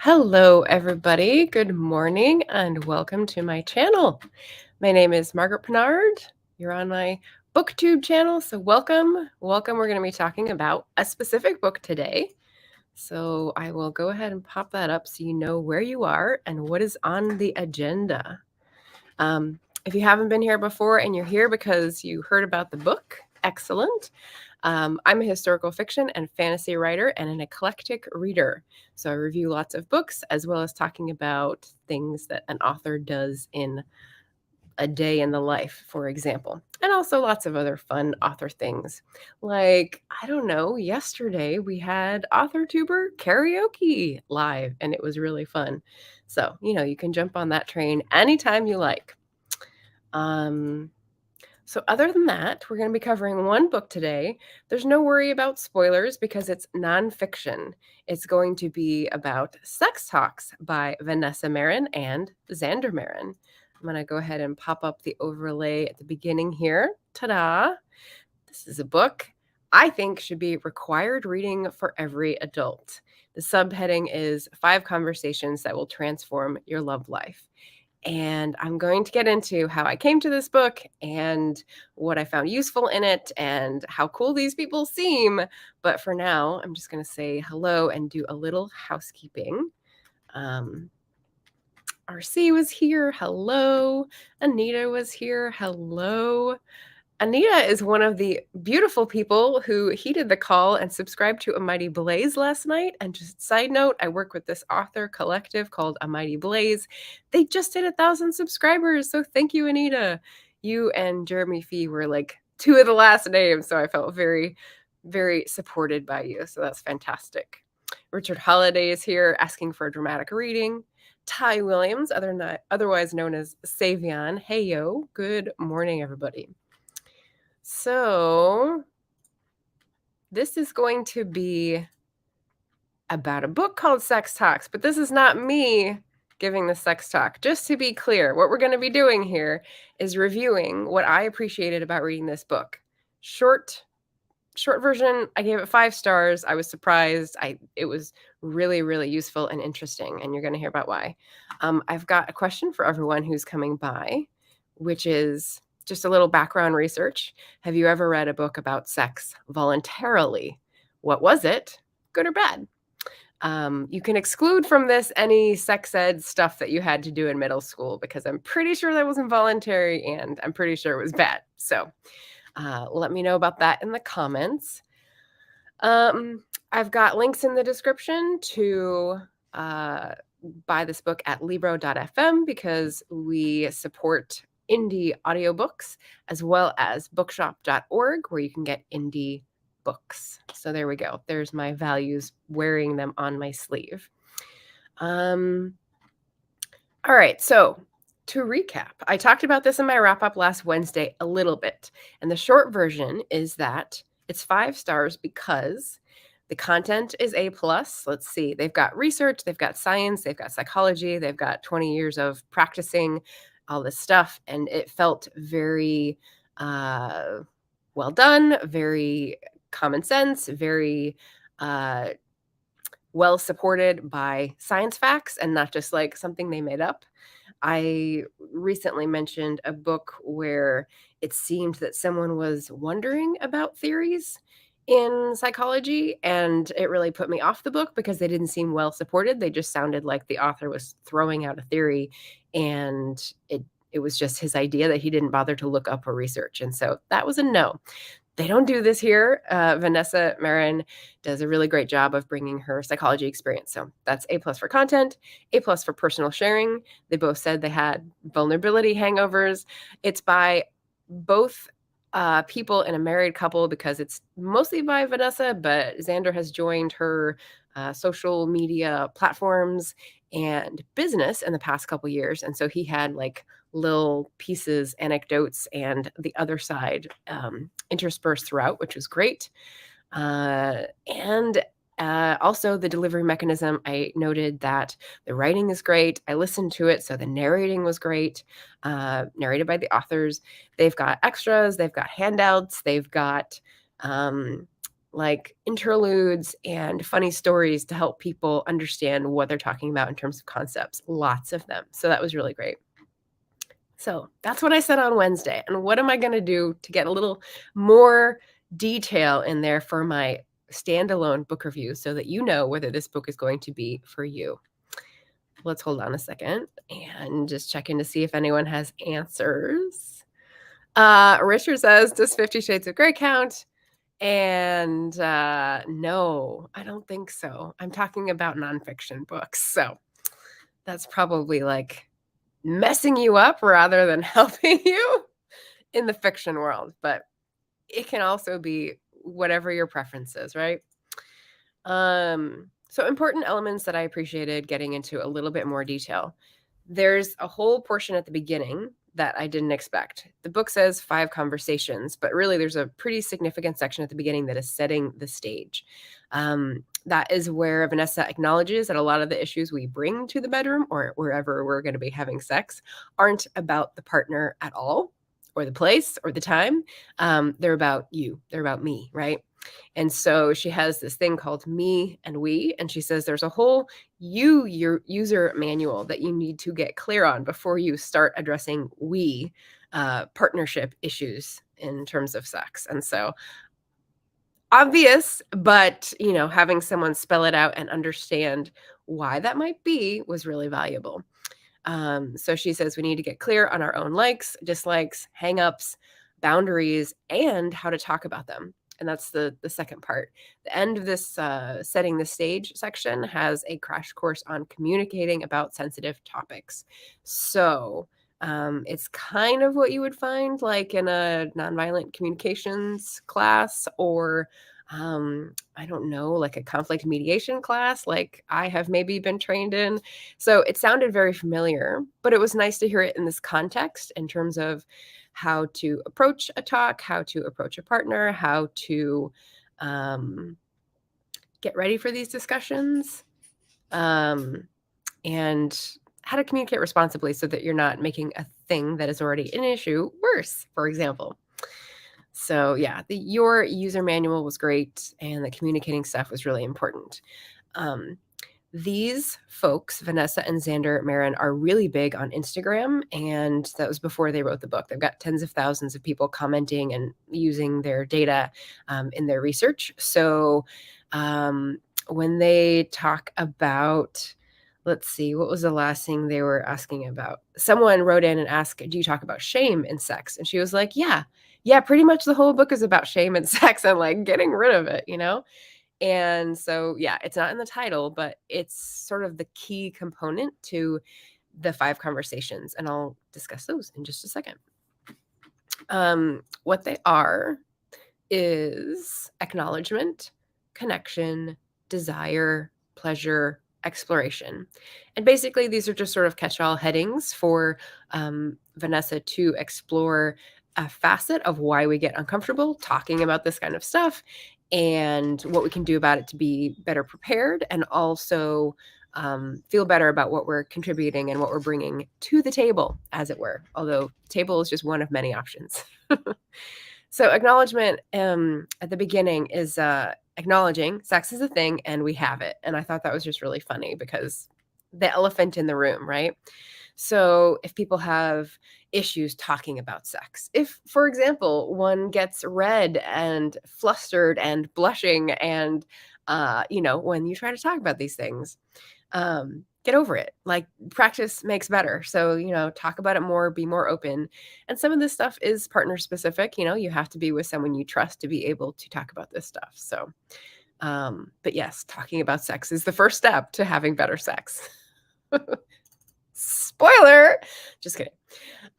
Hello, everybody. Good morning and welcome to my channel. My name is Margaret Pennard. You're on my BookTube channel, so welcome. Welcome. We're going to be talking about a specific book today. So I will go ahead and pop that up so you know where you are and what is on the agenda. If you haven't been here before and you're here because you heard about the book, excellent. I'm a historical fiction and fantasy writer and an eclectic reader. So I review lots of books as well as talking about things that an author does in a day in the life, for example, and also lots of other fun author things. Like, I don't know, yesterday we had AuthorTuber karaoke live and it was really fun. So, you can jump on that train anytime you like. So other than that, we're going to be covering one book today. There's no worry about spoilers because it's nonfiction. It's going to be about Sex Talks by Vanessa Marin and Xander Marin. I'm going to go ahead and pop up the overlay at the beginning here. Ta-da! This is a book I think should be required reading for every adult. The subheading is 5 Conversations That Will Transform Your Love Life. And I'm going to get into how I came to this book and what I found useful in it and how cool these people seem. But for now, I'm just going to say hello and do a little housekeeping. RC was here. Hello. Anita was here. Hello. Anita is one of the beautiful people who heeded the call and subscribed to A Mighty Blaze last night. And just side note, I work with this author collective called A Mighty Blaze. They just hit 1,000 subscribers. So thank you, Anita. You and Jeremy Fee were like 2 of the last names. So I felt very, very supported by you. So that's fantastic. Richard Holiday is here asking for a dramatic reading. Ty Williams, otherwise known as Savion. Hey, yo. Good morning, everybody. So this is going to be about a book called Sex Talks, but this is not me giving the sex talk. Just to be clear, what we're going to be doing here is reviewing what I appreciated about reading this book. Short version, I gave it 5 stars. I was surprised. It was really, really useful and interesting, and you're going to hear about why. I've got a question for everyone who's coming by, which is just a little background research. Have you ever read a book about sex voluntarily? What was it? Good or bad? You can exclude from this any sex ed stuff that you had to do in middle school because I'm pretty sure that was involuntary and I'm pretty sure it was bad. So let me know about that in the comments. I've got links in the description to buy this book at libro.fm because we support indie audiobooks, as well as bookshop.org, where you can get indie books. So there we go. There's my values, wearing them on my sleeve. All right. So to recap, I talked about this in my wrap up last Wednesday a little bit. And the short version is that it's 5 stars because the content is A+. Let's see. They've got research, they've got science, they've got psychology, they've got 20 years of practicing all this stuff. And it felt very well done, very common sense, very well supported by science facts and not just like something they made up. I recently mentioned a book where it seemed that someone was wondering about theories in psychology, and it really put me off the book because they didn't seem well supported. They just sounded like the author was throwing out a theory, and it was just his idea that he didn't bother to look up or research. And so that was a no. They don't do this here. Vanessa Marin does a really great job of bringing her psychology experience. So that's A+ for content, A+ for personal sharing. They both said they had vulnerability hangovers. It's by both people in a married couple because it's mostly by Vanessa, but Xander has joined her social media platforms and business in the past couple years. And so he had like little pieces, anecdotes, and the other side interspersed throughout, which was great. And also the delivery mechanism, I noted that the writing is great. I listened to it, so the narrating was great, narrated by the authors. They've got extras, they've got handouts, they've got like interludes and funny stories to help people understand what they're talking about in terms of concepts, lots of them. So that was really great. So that's what I said on Wednesday. And what am I going to do to get a little more detail in there for my standalone book review so that you know whether this book is going to be for you? Let's hold on a second and just check in to see if anyone has answers. Richard says, does 50 Shades of Grey count? And no, I don't think so. I'm talking about nonfiction books. So that's probably like messing you up rather than helping you in the fiction world. But it can also be whatever your preference is, right? So important elements that I appreciated getting into a little bit more detail. There's a whole portion at the beginning that I didn't expect. The book says 5 conversations, but really there's a pretty significant section at the beginning that is setting the stage. That is where Vanessa acknowledges that a lot of the issues we bring to the bedroom or wherever we're going to be having sex aren't about the partner at all, or the place, or the time. They're about you. They're about me, right? And so she has this thing called me and we, and she says there's a whole your user manual that you need to get clear on before you start addressing we partnership issues in terms of sex. And so obvious, but having someone spell it out and understand why that might be was really valuable. So she says we need to get clear on our own likes, dislikes, hangups, boundaries, and how to talk about them. And that's the second part. The end of this setting the stage section has a crash course on communicating about sensitive topics. So it's kind of what you would find like in a nonviolent communications class or I don't know, like a conflict mediation class, like I have maybe been trained in. So it sounded very familiar, but it was nice to hear it in this context in terms of how to approach a talk, how to approach a partner, how to get ready for these discussions, and how to communicate responsibly so that you're not making a thing that is already an issue worse, for example. So yeah, your user manual was great, and the communicating stuff was really important. These folks, Vanessa and Xander Marin, are really big on Instagram, and that was before they wrote the book. They've got tens of thousands of people commenting and using their data in their research. So when they talk about, let's see, what was the last thing they were asking about? Someone wrote in and asked, do you talk about shame in sex? And she was like, yeah, pretty much the whole book is about shame and sex and like getting rid of it, And so, yeah, it's not in the title, but it's sort of the key component to the 5 conversations. And I'll discuss those in just a second. What they are is acknowledgement, connection, desire, pleasure, exploration. And basically, these are just sort of catch-all headings for Vanessa to explore a facet of why we get uncomfortable talking about this kind of stuff and what we can do about it to be better prepared and also feel better about what we're contributing and what we're bringing to the table, as it were, although table is just one of many options. So acknowledgement at the beginning is acknowledging sex is a thing and we have it. And I thought that was just really funny because the elephant in the room, right? So if people have issues talking about sex, if, for example, one gets red and flustered and blushing and, when you try to talk about these things, get over it. Like practice makes better. So, talk about it more, be more open. And some of this stuff is partner specific. You have to be with someone you trust to be able to talk about this stuff. So, but yes, talking about sex is the first step to having better sex. Spoiler, just kidding.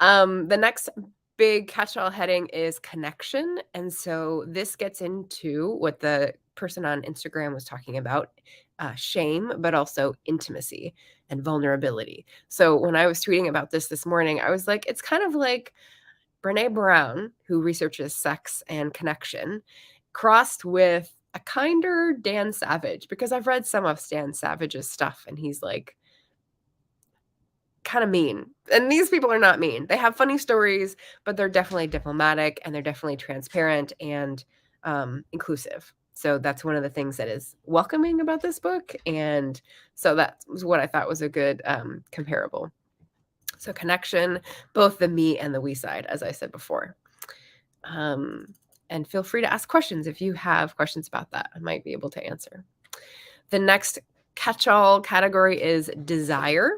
The next big catch-all heading is connection. And so this gets into what the person on Instagram was talking about, shame, but also intimacy and vulnerability. So when I was tweeting about this morning, I was like, it's kind of like Brene Brown, who researches sex and connection, crossed with a kinder Dan Savage, because I've read some of Dan Savage's stuff and he's like kind of mean. And these people are not mean. They have funny stories, but they're definitely diplomatic and they're definitely transparent and inclusive. So that's one of the things that is welcoming about this book. And so that was what I thought was a good comparable. So connection, both the me and the we side, as I said before. And feel free to ask questions if you have questions about that. I might be able to answer. The next catch-all category is desire.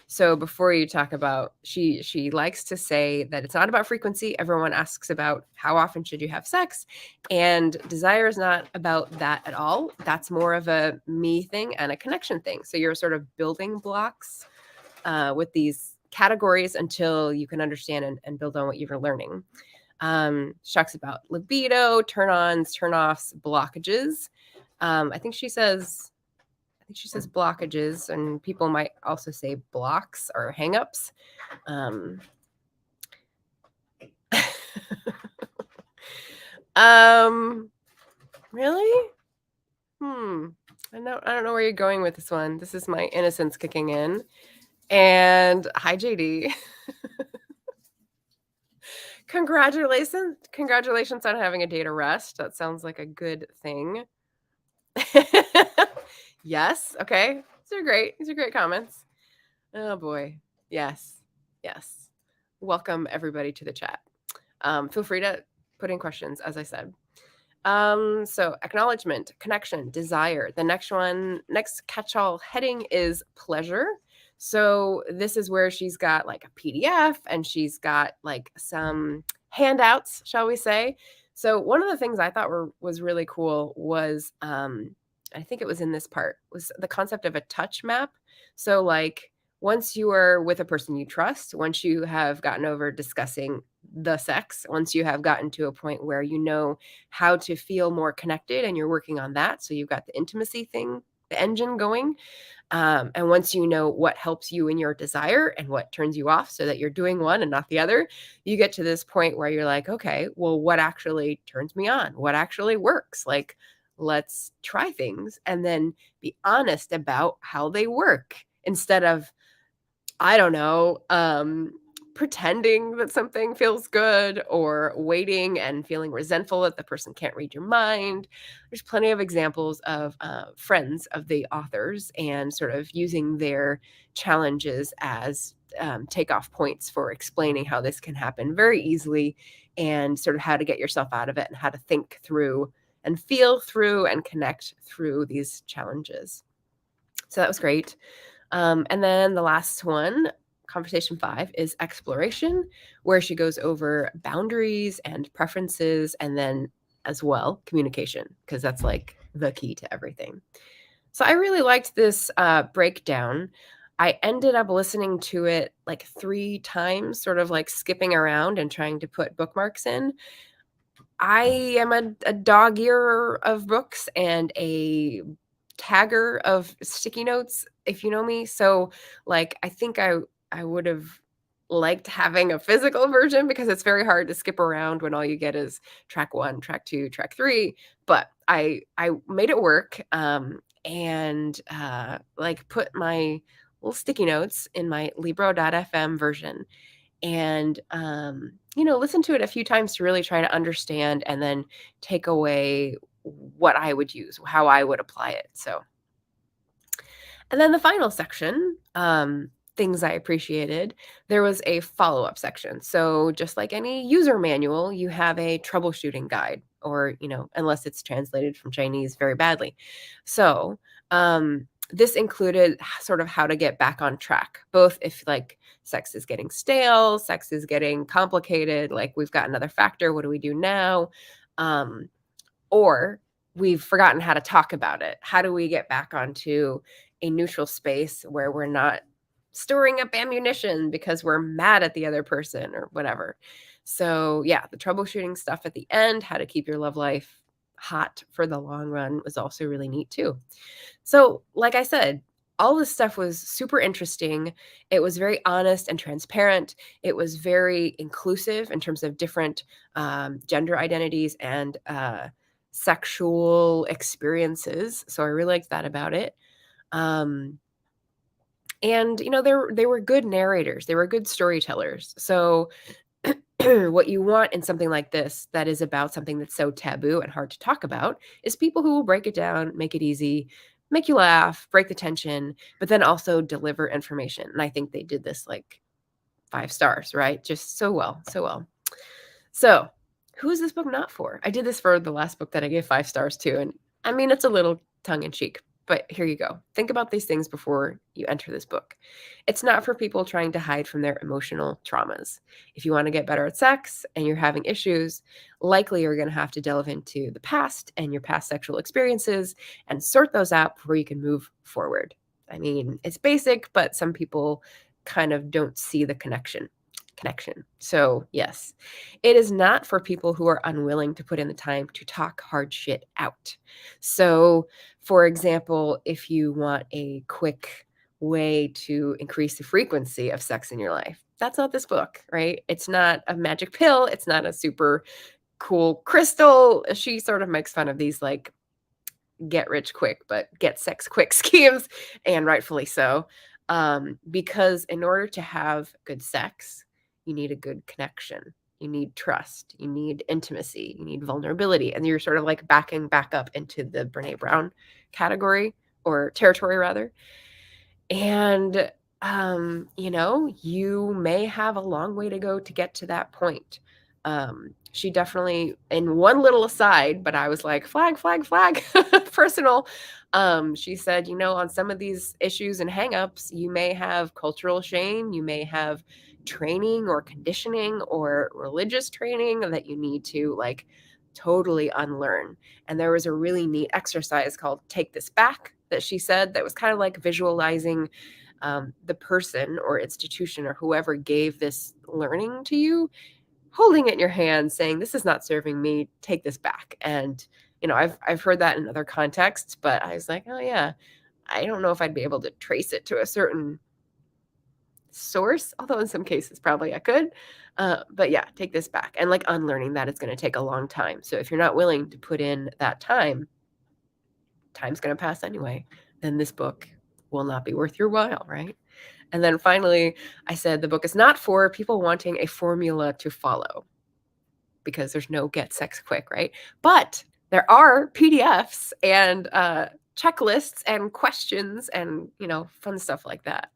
So before you talk about, she likes to say that it's not about frequency. Everyone asks about how often should you have sex, and desire is not about that at all. That's more of a me thing and a connection thing. So you're sort of building blocks with these categories until you can understand and build on what you're learning. She talks about libido, turn-ons, turn-offs, blockages. I think she says blockages, and people might also say blocks or hangups. Really? I don't know where you're going with this one. This is my innocence kicking in. And hi, JD. Congratulations on having a day to rest. That sounds like a good thing. Yes. Okay. These are great comments. Oh boy. Yes. Welcome everybody to the chat. Feel free to put in questions, as I said. So acknowledgement, connection, desire. The next catch-all heading is pleasure. So this is where she's got like a PDF and she's got like some handouts, shall we say. So one of the things I thought was really cool was, I think it was in this part, was the concept of a touch map. So like once you are with a person you trust, once you have gotten over discussing the sex, once you have gotten to a point where you know how to feel more connected and you're working on that, so you've got the intimacy thing, the engine going, and once you know what helps you in your desire and what turns you off so that you're doing one and not the other, you get to this point where you're like, okay, well, what actually turns me on? What actually works? Like, let's try things and then be honest about how they work instead of, I don't know, pretending that something feels good or waiting and feeling resentful that the person can't read your mind. There's plenty of examples of friends of the authors and sort of using their challenges as takeoff points for explaining how this can happen very easily and sort of how to get yourself out of it and how to think through and feel through and connect through these challenges. So that was great. And then the last one, conversation 5, is exploration, where she goes over boundaries and preferences, and then as well communication, because that's like the key to everything. So I really liked this breakdown. I ended up listening to it like 3 times, sort of like skipping around and trying to put bookmarks in. I am a dog ear of books and a tagger of sticky notes, if you know me. So, like, I think I would have liked having a physical version because it's very hard to skip around when all you get is track 1, track 2, track 3. But I made it work, and like put my little sticky notes in my Libro.fm version and listen to it a few times to really try to understand and then take away what I would use, how I would apply it. So, and then the final section, things I appreciated, there was a follow-up section. So just like any user manual, you have a troubleshooting guide or, unless it's translated from Chinese very badly. So, this included sort of how to get back on track, both if like sex is getting stale, sex is getting complicated, like we've got another factor, what do we do now? Or we've forgotten how to talk about it. How do we get back onto a neutral space where we're not storing up ammunition because we're mad at the other person or whatever? So yeah, the troubleshooting stuff at the end, how to keep your love life hot for the long run, was also really neat too. So, like I said, all this stuff was super interesting. It was very honest and transparent. It was very inclusive in terms of different gender identities and sexual experiences. So I really liked that about it. And they were good narrators. They were good storytellers. So what you want in something like this that is about something that's so taboo and hard to talk about is people who will break it down, make it easy, make you laugh, break the tension, but then also deliver information. And I think they did this like 5 stars, right? Just so well, so well. So, who is this book not for? I did this for the last book that I gave 5 stars to, and I mean, it's a little tongue in cheek, but here you go. Think about these things before you enter this book. It's not for people trying to hide from their emotional traumas. If you want to get better at sex and you're having issues, likely you're going to have to delve into the past and your past sexual experiences and sort those out before you can move forward. I mean, it's basic, but some people kind of don't see the connection. So, yes, it is not for people who are unwilling to put in the time to talk hard shit out. So, for example, if you want a quick way to increase the frequency of sex in your life, that's not this book, right? It's not a magic pill. It's not a super cool crystal. She sort of makes fun of these like get rich quick, but get sex quick schemes, and rightfully so. Because in order to have good sex, you need a good connection. You need trust. You need intimacy. You need vulnerability. And you're sort of like backing back up into the Brene Brown category or territory, rather. And, you may have a long way to go to get to that point. She definitely, in one little aside, but I was like, flag, flag, flag, personal. She said, on some of these issues and hangups, you may have cultural shame, you may have training or conditioning or religious training that you need to like totally unlearn. And there was a really neat exercise called Take This Back that she said that was kind of like visualizing the person or institution or whoever gave this learning to you, holding it in your hand, saying, "This is not serving me. Take this back." And I've heard that in other contexts, but I was like, oh yeah, I don't know if I'd be able to trace it to a certain source, although in some cases probably I could. But yeah, take this back. And like unlearning that is going to take a long time. So if you're not willing to put in that time, time's going to pass anyway. Then this book will not be worth your while, right? And then finally, I said the book is not for people wanting a formula to follow because there's no get sex quick, right? But there are PDFs and checklists and questions and, fun stuff like that.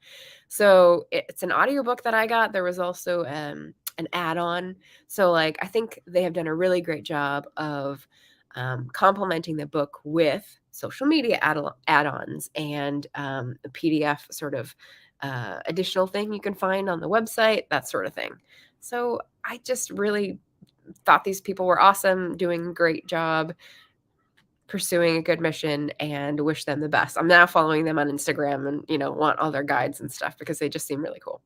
So it's an audiobook that I got. There was also an add-on. So like, I think they have done a really great job of complementing the book with social media add-ons and a PDF sort of additional thing you can find on the website, that sort of thing. So I just really thought these people were awesome, doing a great job, pursuing a good mission, and wish them the best. I'm now following them on Instagram and, want all their guides and stuff because they just seem really cool.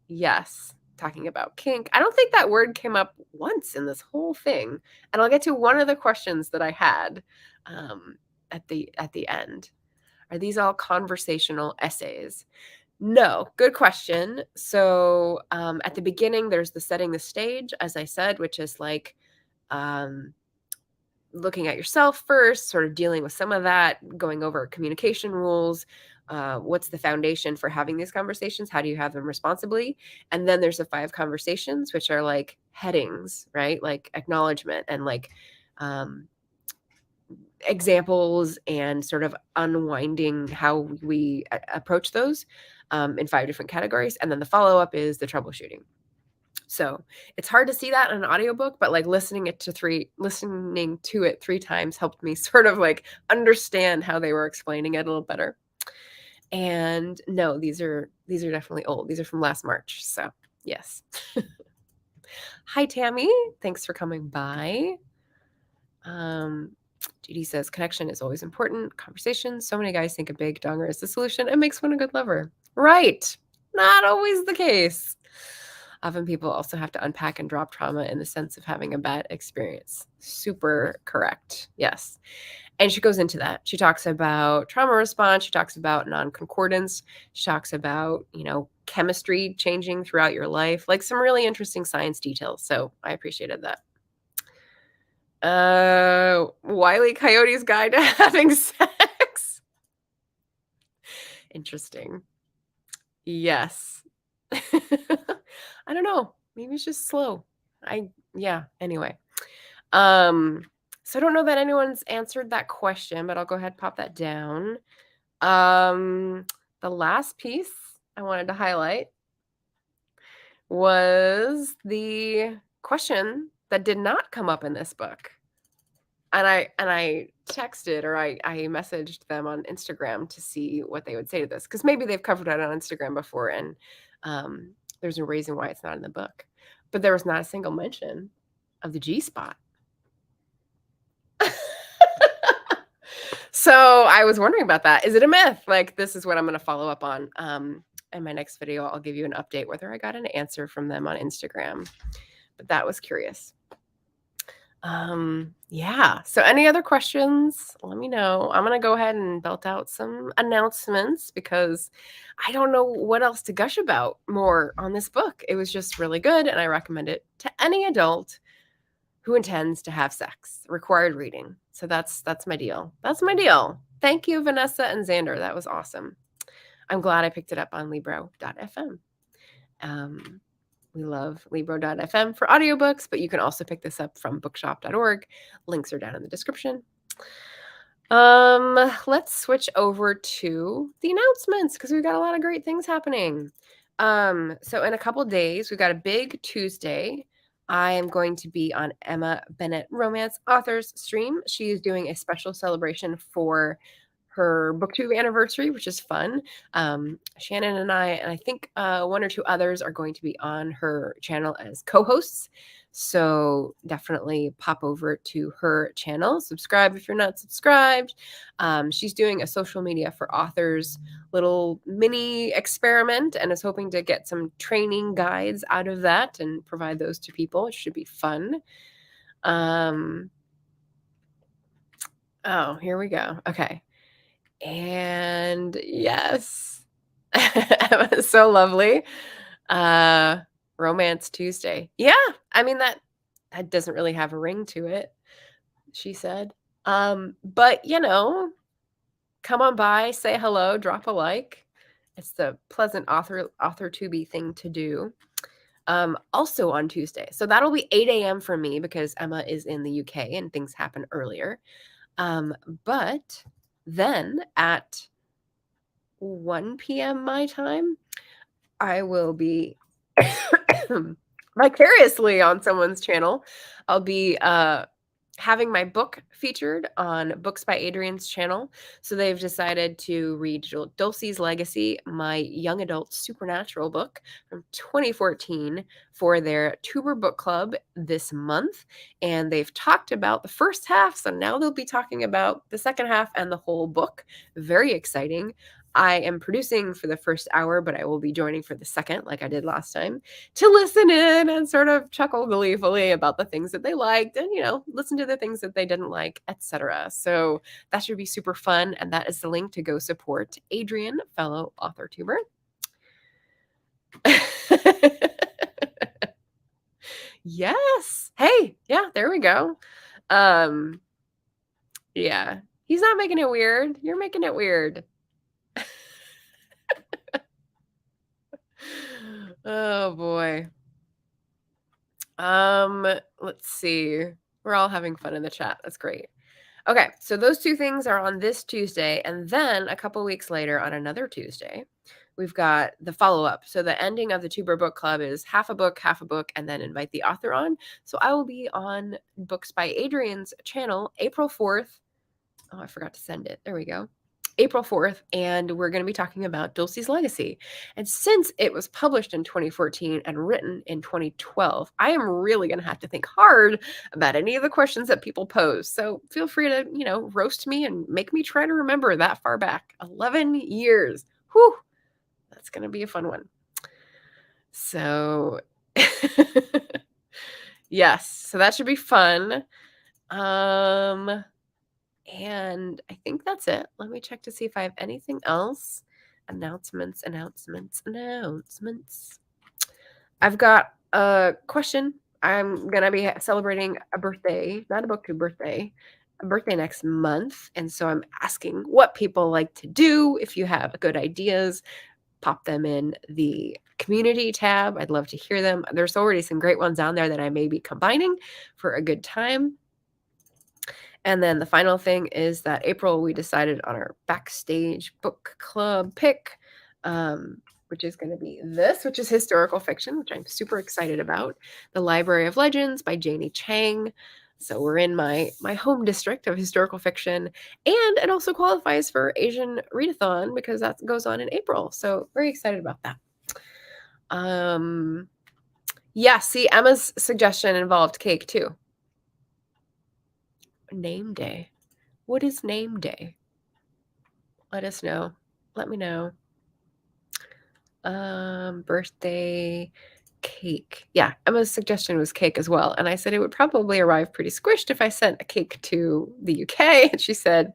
Yes, talking about kink. I don't think that word came up once in this whole thing. And I'll get to one of the questions that I had at the end. Are these all conversational essays? No, good question. So at the beginning, there's the setting the stage, as I said, which is like looking at yourself first, sort of dealing with some of that, going over communication rules. What's the foundation for having these conversations? How do you have them responsibly? And then there's the 5 conversations, which are like headings, right? Like acknowledgement and like examples and sort of unwinding how we approach those in 5 different categories. And then the follow-up is the troubleshooting. So it's hard to see that in an audiobook, but like listening to it 3 times helped me sort of like understand how they were explaining it a little better. And no, these are definitely old. These are from last March. So yes. Hi, Tammy. Thanks for coming by. Judy says connection is always important. Conversation. So many guys think a big donger is the solution. It makes one a good lover. Right. Not always the case. Often people also have to unpack and drop trauma in the sense of having a bad experience. Super correct. Yes. And she goes into that. She talks about trauma response. She talks about non-concordance. She talks about, chemistry changing throughout your life, like some really interesting science details. So I appreciated that. Wile E. Coyote's Guide to Having Sex. Interesting. Yes. I don't know. Maybe it's just slow. Yeah, anyway. Um, so I don't know that anyone's answered that question, but I'll go ahead and pop that down. Um, the last piece I wanted to highlight was the question that did not come up in this book. And I texted or I messaged them on Instagram to see what they would say to this, because maybe they've covered it on Instagram before, and there's a reason why it's not in the book. But there was not a single mention of the GSpot. So I was wondering about that. Is it a myth? Like, this is what I'm going to follow up on. In my next video, I'll give you an update whether I got an answer from them on Instagram. But that was curious. Yeah. So any other questions? Let me know. I'm going to go ahead and belt out some announcements because I don't know what else to gush about more on this book. It was just really good, and I recommend it to any adult who intends to have sex. Required reading. So that's my deal. That's my deal. Thank you, Vanessa and Xander. That was awesome. I'm glad I picked it up on Libro.fm. We love Libro.fm for audiobooks, but you can also pick this up from bookshop.org. Links are down in the description. Let's switch over to the announcements because we've got a lot of great things happening. So in a couple days, we've got a big Tuesday. I am going to be on Emma Bennett Romance Authors stream. She is doing a special celebration for her booktube anniversary, which is fun. Shannon and I think one or two others are going to be on her channel as co-hosts. So definitely pop over to her channel. Subscribe if you're not subscribed. She's doing a social media for authors little mini experiment and is hoping to get some training guides out of that and provide those to people. It should be fun. Oh, here we go. Okay. And yes, it was so lovely. Romance Tuesday. Yeah, I mean that doesn't really have a ring to it, she said. But come on by, say hello, drop a like. It's the pleasant author to be thing to do. Also on Tuesday. So that'll be 8 a.m. for me because Emma is in the UK and things happen earlier. But then at 1 p.m. my time, I will be vicariously on someone's channel. I'll be having my book featured on Books by Adrian's channel. So they've decided to read Dulci's Legacy, my young adult supernatural book from 2014 for their Tuber Book Club this month. And they've talked about the first half. So now they'll be talking about the second half and the whole book. Very exciting. I am producing for the first hour, but I will be joining for the second, like I did last time, to listen in and sort of chuckle gleefully about the things that they liked and, listen to the things that they didn't like, etc. So that should be super fun. And that is the link to go support Adrian, fellow author tuber. Yes. Hey, yeah, there we go. Yeah, he's not making it weird. You're making it weird. Oh boy. Let's see. We're all having fun in the chat. That's great. Okay, so those two things are on this Tuesday, and then a couple weeks later on another Tuesday, we've got the follow-up. So the ending of the Tuber Book Club is half a book, and then invite the author on. So I will be on Books by Adrian's channel April 4th. Oh, I forgot to send it. There we go. April 4th, and we're going to be talking about Dulci's Legacy. And since it was published in 2014 and written in 2012, I am really going to have to think hard about any of the questions that people pose. So feel free to, roast me and make me try to remember that far back. 11 years. Whew. That's going to be a fun one. So, yes, so that should be fun. And I think that's it. Let me check to see if I have anything else. Announcements. I've got a question. I'm going to be celebrating a birthday, not a booktube birthday, a birthday next month. And so I'm asking what people like to do. If you have good ideas, pop them in the community tab. I'd love to hear them. There's already some great ones on there that I may be combining for a good time. And then the final thing is that April, we decided on our backstage book club pick, which is going to be this, which is historical fiction, which I'm super excited about. The Library of Legends by Janie Chang. So we're in my home district of historical fiction, and it also qualifies for Asian Readathon because that goes on in April. So very excited about that. Yeah, see, Emma's suggestion involved cake too. Name day. What is name day? Let us know. Let me know. Birthday cake. Yeah, Emma's suggestion was cake as well. And I said it would probably arrive pretty squished if I sent a cake to the UK. And she said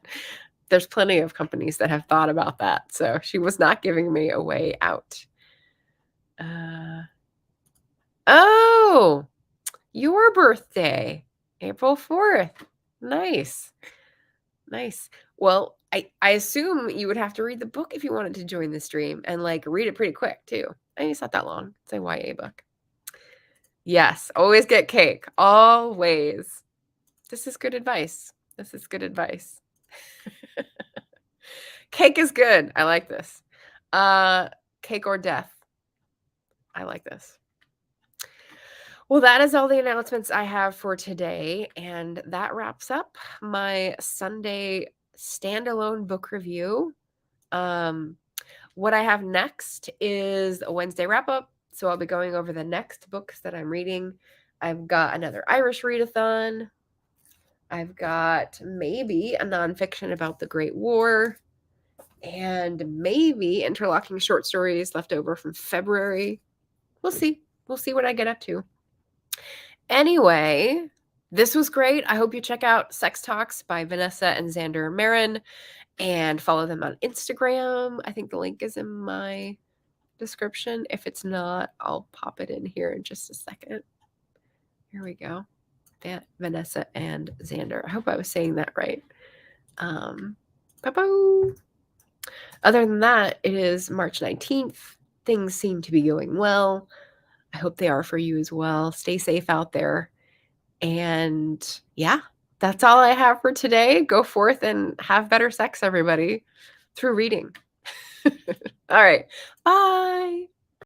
there's plenty of companies that have thought about that. So she was not giving me a way out. Oh, your birthday, April 4th. Nice. Nice. Well, I assume you would have to read the book if you wanted to join the stream and like read it pretty quick too. I mean, it's not that long. It's a YA book. Yes, always get cake. Always. This is good advice. This is good advice. Cake is good. I like this. Cake or death. I like this. Well, that is all the announcements I have for today, and that wraps up my Sunday standalone book review. What I have next is a Wednesday wrap-up, so I'll be going over the next books that I'm reading. I've got another Irish readathon. I've got maybe a nonfiction about the Great War, and maybe interlocking short stories left over from February. We'll see. We'll see what I get up to. Anyway, this was great. I hope you check out Sex Talks by Vanessa and Xander Marin and follow them on Instagram. I think the link is in my description. If it's not, I'll pop it in here in just a second. Here we go. Vanessa and Xander. I hope I was saying that right. Other than that, it is March 19th. Things seem to be going well. I hope they are for you as well. Stay safe out there. And yeah, that's all I have for today. Go forth and have better sex, everybody, through reading. All right. Bye.